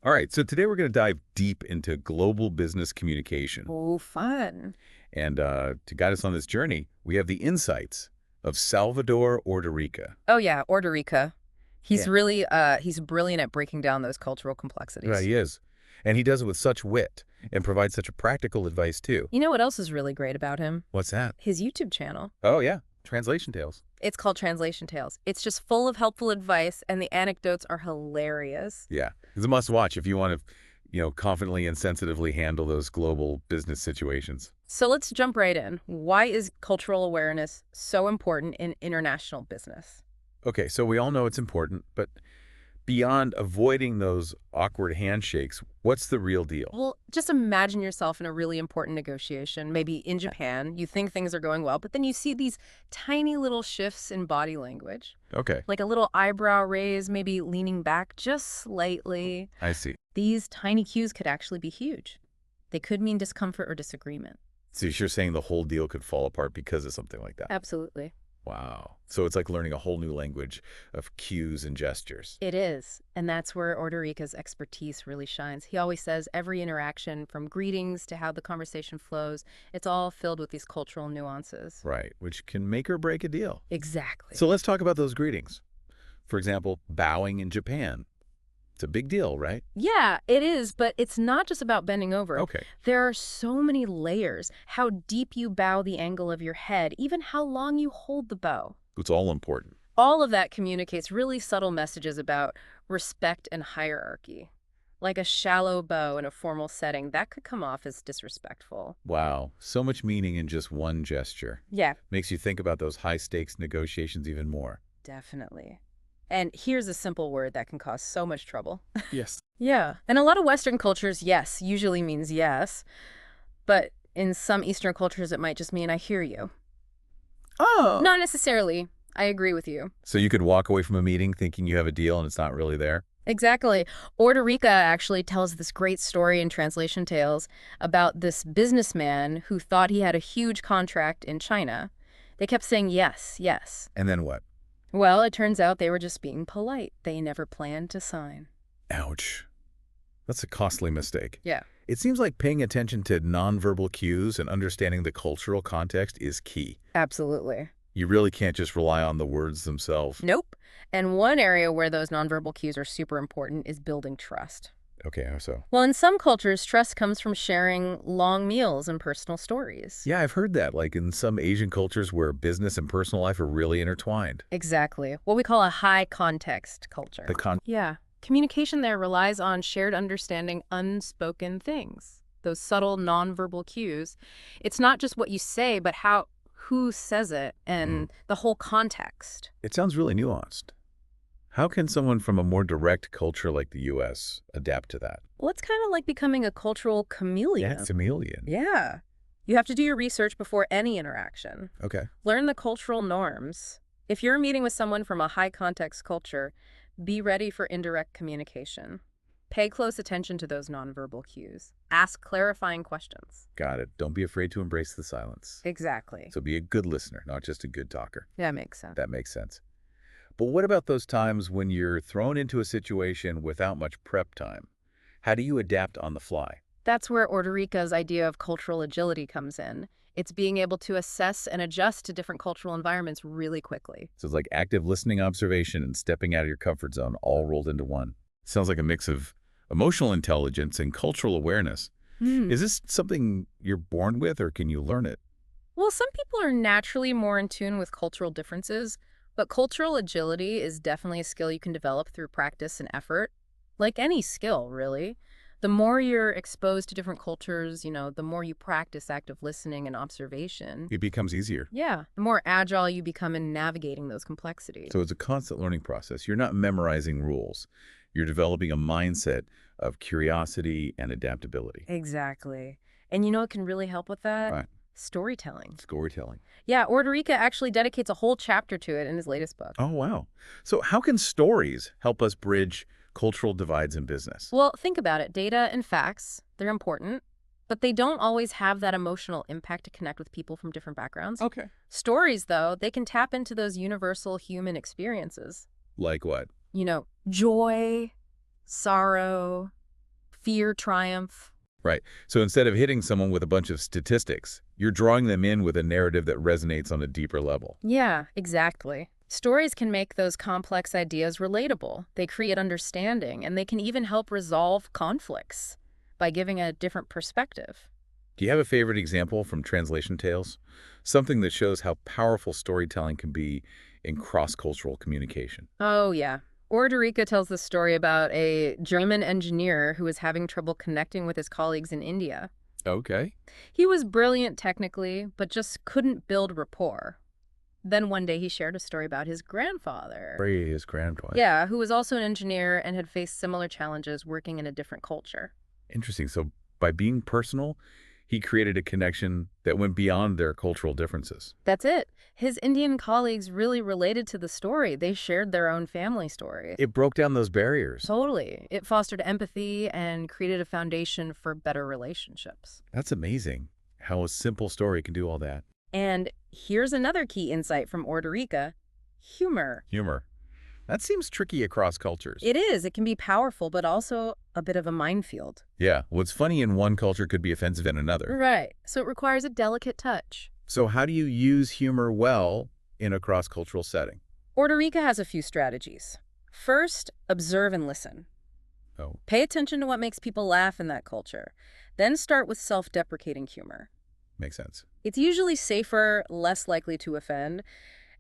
All right, so today we're going to dive deep into global business communication. Oh, fun. And to guide us on this journey, we have the insights of Salvador Ordorica. Oh yeah, Orderica. Yeah, He's brilliant at breaking down those cultural right, complexities. he is. And he does it with such wit and provides such a practical advice, too. You know what else is really great about him? What's that? His YouTube channel. Oh, yeah, translation tales. It's called Translation Tales. It's just full of helpful advice, and the anecdotes are hilarious. Yeah, it's a must-watch if you want to, confidently and sensitively handle those global business situations. So let's jump right in. Why is cultural awareness so important in international business? Okay, so we all know it's important, but beyond avoiding those awkward handshakes, what's the real deal? Well, just imagine yourself in a really important negotiation, maybe in Japan. You think things are going well, but then you see these tiny little shifts in body language. Okay, Like a little eyebrow raise, maybe leaning back just slightly. I see. These tiny cues could actually be huge. They could mean discomfort or disagreement. So you're saying the whole deal could fall apart because of something like that? Absolutely. Wow. So it's like learning a whole new language of cues and gestures. It is. And that's where Orderica's expertise really shines. He always says every interaction, from greetings to how the conversation flows, it's all filled with these cultural nuances. Right, which can make or break a deal. Exactly. So let's talk about those greetings. For example, bowing in Japan. It's a big deal, right? Yeah, it is, but it's not just about bending over. Okay. There are so many layers. How deep you bow the angle of your head, even how long you hold the bow. It's all important. All of that communicates really subtle messages about respect and hierarchy. Like a shallow bow in a formal setting, that could come off as disrespectful. Wow. So much meaning in just one gesture. Yeah, Makes you think about those high-stakes negotiations even more. definitely. And here's a simple word that can cause so much trouble. Yes. Yeah. In a lot of Western cultures, yes usually means yes. But in some Eastern cultures, it might just mean I hear you. Oh. Not necessarily. I agree with you. So you could walk away from a meeting thinking you have a deal and it's not really there? Exactly. Orderica actually tells this great story in Translation Tales about this businessman who thought he had a huge contract in China. They kept saying yes, yes. And then what? Well, it turns out they were just being polite. They never planned to sign. Ouch. That's a costly mistake. Yeah. It seems like paying attention to nonverbal cues and understanding the cultural context is key. Absolutely. You really can't just rely on the words themselves. Nope. And one area where those nonverbal cues are super important is building trust. Okay, how so? Well, in some cultures, trust comes from sharing long meals and personal stories. Yeah, I've heard that, like in some Asian cultures where business and personal life are really intertwined. Exactly. What we call a high context culture. Yeah. Communication there relies on shared understanding unspoken things, those subtle nonverbal cues. It's not just what you say, but who says it and the whole context. It sounds really nuanced. How can someone from a more direct culture like the U.S. adapt to that? Well, it's kind of like becoming a cultural chameleon. Yeah, chameleon. Yeah. You have to do your research before any interaction. Okay. Learn the cultural norms. If you're meeting with someone from a high context culture, be ready for indirect communication. Pay close attention to those nonverbal cues. Ask clarifying questions. Got it. Don't be afraid to embrace the silence. Exactly. So be a good listener, not just a good talker. That makes sense. That makes sense. But what about those times when you're thrown into a situation without much prep time? How do you adapt on the fly? That's where Orderica's idea of cultural agility comes in. It's being able to assess and adjust to different cultural environments really quickly. So it's like active listening, observation, and stepping out of your comfort zone all rolled into one. Sounds like a mix of emotional intelligence and cultural awareness. Is this something you're born with, or can you learn it? Well, some people are naturally more in tune with cultural differences, but cultural agility is definitely a skill you can develop through practice and effort. Like any skill, really. The more you're exposed to different cultures, the more you practice active listening and observation. It becomes easier. Yeah, the more agile you become in navigating those complexities. So it's a constant learning process. You're not memorizing rules. You're developing a mindset of curiosity and adaptability. Exactly. And you know what can really help with that? Right. Storytelling. Storytelling. Yeah, Orderica actually dedicates a whole chapter to it in his latest book. Oh, wow. So how can stories help us bridge cultural divides in business? Well, think about it. Data and facts, they're important, but they don't always have that emotional impact to connect with people from different backgrounds. Okay. Stories, though, they can tap into those universal human experiences. Like what? Joy, sorrow, fear triumph. Right. So instead of hitting someone with a bunch of statistics, you're drawing them in with a narrative that resonates on a deeper level. Yeah, exactly. Stories can make those complex ideas relatable. They create understanding, and they can even help resolve conflicts by giving a different perspective. Do you have a favorite example from translation tales? Something that shows how powerful storytelling can be in cross-cultural communication. Oh, yeah. Orderica tells the story about a German engineer who was having trouble connecting with his colleagues in India. Okay. He was brilliant technically, but just couldn't build rapport. Then one day he shared a story about his grandfather. His grandfather. Yeah, who was also an engineer and had faced similar challenges working in a different culture. Interesting. So by being personal, he created a connection that went beyond their cultural differences. That's it. His Indian colleagues really related to the story. They shared their own family story. It broke down those barriers. Totally. It fostered empathy and created a foundation for better relationships. That's amazing, how a simple story can do all that. And here's another key insight from Orderica: humor. Humor. That seems tricky across cultures. It is. It can be powerful, but also a bit of a minefield. Yeah, what's funny in one culture could be offensive in another. Right. So it requires a delicate touch. So how do you use humor well in a cross-cultural setting? Orderica has a few strategies. First, observe and listen. Oh, Pay attention to what makes people laugh in that culture. Then start with self-deprecating humor. makes sense. It's usually safer, less likely to offend.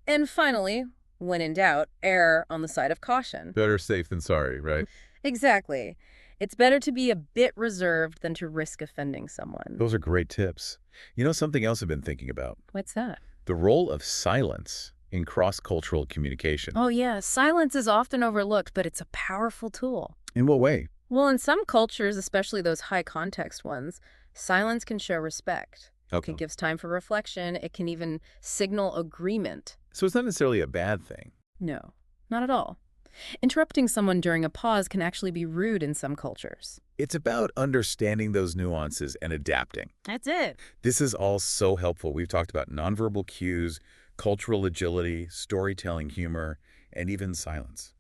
And finally, when in doubt, err on the side of caution. Better safe than sorry, right? Exactly. It's better to be a bit reserved than to risk offending someone. Those are great tips. You know, something else I've been thinking about. What's that? The role of silence in cross-cultural communication. Oh, yeah. Silence is often overlooked, but it's a powerful tool. In what way? Well, in some cultures, especially those high-context ones, silence can show respect. Okay. It gives time for reflection. It can even signal agreement. So it's not necessarily a bad thing. No, not at all. Interrupting someone during a pause can actually be rude in some cultures. It's about understanding those nuances and adapting. That's it. This is all so helpful. We've talked about nonverbal cues, cultural agility, storytelling humor, and even silence.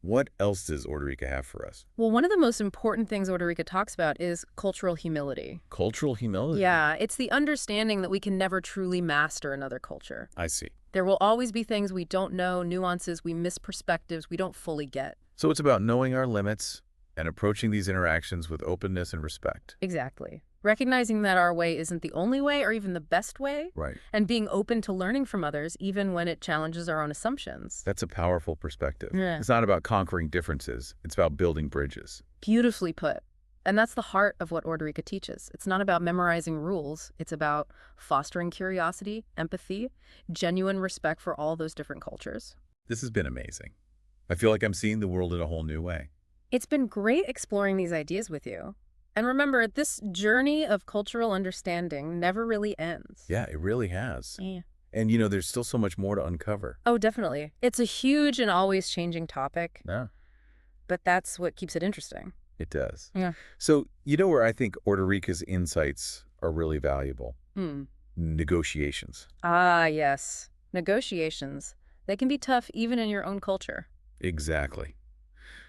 What else does Orderica have for us? Well, one of the most important things Orderica talks about is cultural humility. Cultural humility? Yeah, it's the understanding that we can never truly master another culture. I see. There will always be things we don't know, nuances, we miss perspectives we don't fully get. So it's about knowing our limits and approaching these interactions with openness and respect. Exactly. Recognizing that our way isn't the only way or even the best way, Right. and being open to learning from others even when it challenges our own assumptions. That's a powerful perspective. Yeah. It's not about conquering differences. It's about building bridges. Beautifully put. And that's the heart of what Orderica teaches. It's not about memorizing rules. It's about fostering curiosity, empathy, genuine respect for all those different cultures. This has been amazing. I feel like I'm seeing the world in a whole new way. It's been great exploring these ideas with you. And remember, this journey of cultural understanding never really ends. Yeah, it really has. Yeah. And, you know, there's still so much more to uncover. Oh, definitely. It's a huge and always changing topic, Yeah, but that's what keeps it interesting. it does. Yeah. So, you know where I think Orderica's insights are really valuable? Negotiations. Ah, yes. Negotiations. They can be tough even in your own culture. Exactly.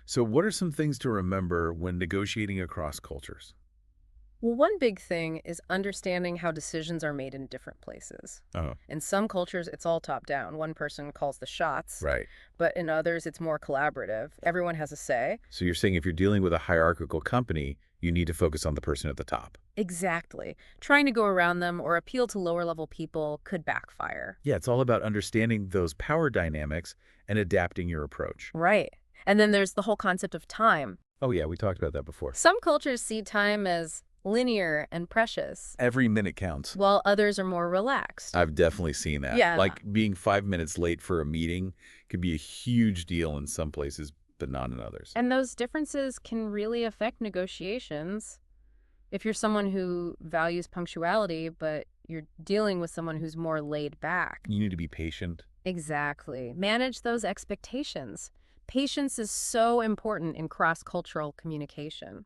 So what are some things to remember when negotiating across cultures? Well, one big thing is understanding how decisions are made in different places. Oh, In some cultures, it's all top-down. One person calls the shots, right. but in others, it's more collaborative. Everyone has a say. So you're saying if you're dealing with a hierarchical company, you need to focus on the person at the top. Exactly. Trying to go around them or appeal to lower-level people could backfire. Yeah, it's all about understanding those power dynamics and adapting your approach. Right. And then there's the whole concept of time. Oh yeah, we talked about that before. Some cultures see time as linear and precious, Every minute counts. while others are more relaxed. I've definitely seen that. Yeah. Like being 5 minutes late for a meeting could be a huge deal in some places, but not in others. And those differences can really affect negotiations. If you're someone who values punctuality, but you're dealing with someone who's more laid back. You need to be patient. Exactly. Manage those expectations. Patience is so important in cross-cultural communication.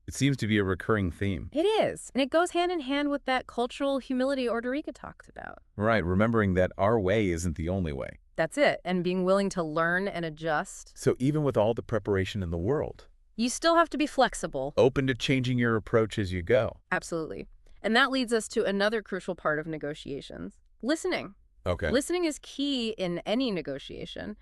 It seems to be a recurring theme. It is. And it goes hand in hand with that cultural humility Orderica talked about. Right, remembering that our way isn't the only way. That's it. And being willing to learn and adjust. So even with all the preparation in the world, You still have to be flexible. Open to changing your approach as you go. Absolutely. And that leads us to another crucial part of negotiations: listening. Okay. Listening is key in any negotiation,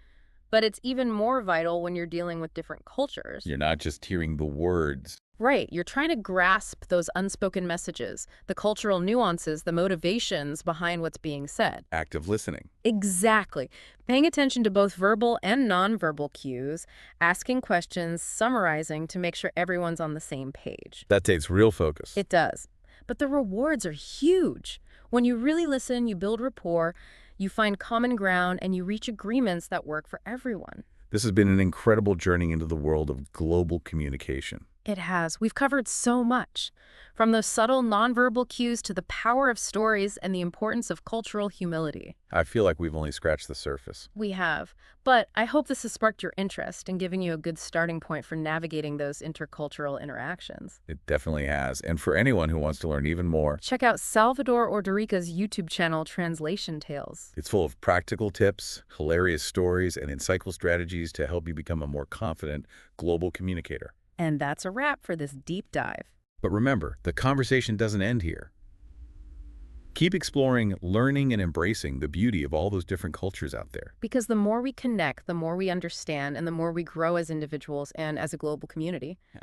but it's even more vital when you're dealing with different cultures. You're not just hearing the words. Right, you're trying to grasp those unspoken messages, the cultural nuances, the motivations behind what's being said. Active listening. Exactly. Paying attention to both verbal and nonverbal cues, asking questions, summarizing to make sure everyone's on the same page. That takes real focus. It does. But the rewards are huge. When you really listen, you build rapport, you find common ground, and you reach agreements that work for everyone. This has been an incredible journey into the world of global communication. It has. We've covered so much, from those subtle nonverbal cues to the power of stories and the importance of cultural humility. I feel like we've only scratched the surface. We have. But I hope this has sparked your interest and given you a good starting point for navigating those intercultural interactions. It definitely has. And for anyone who wants to learn even more, Check out Salvador Ordorica's YouTube channel, Translation Tales. it's full of practical tips, hilarious stories, and insightful strategies to help you become a more confident global communicator. And that's a wrap for this deep dive. But remember, the conversation doesn't end here. Keep exploring, learning, and embracing the beauty of all those different cultures out there. Because the more we connect, the more we understand, and the more we grow as individuals and as a global community. Yeah.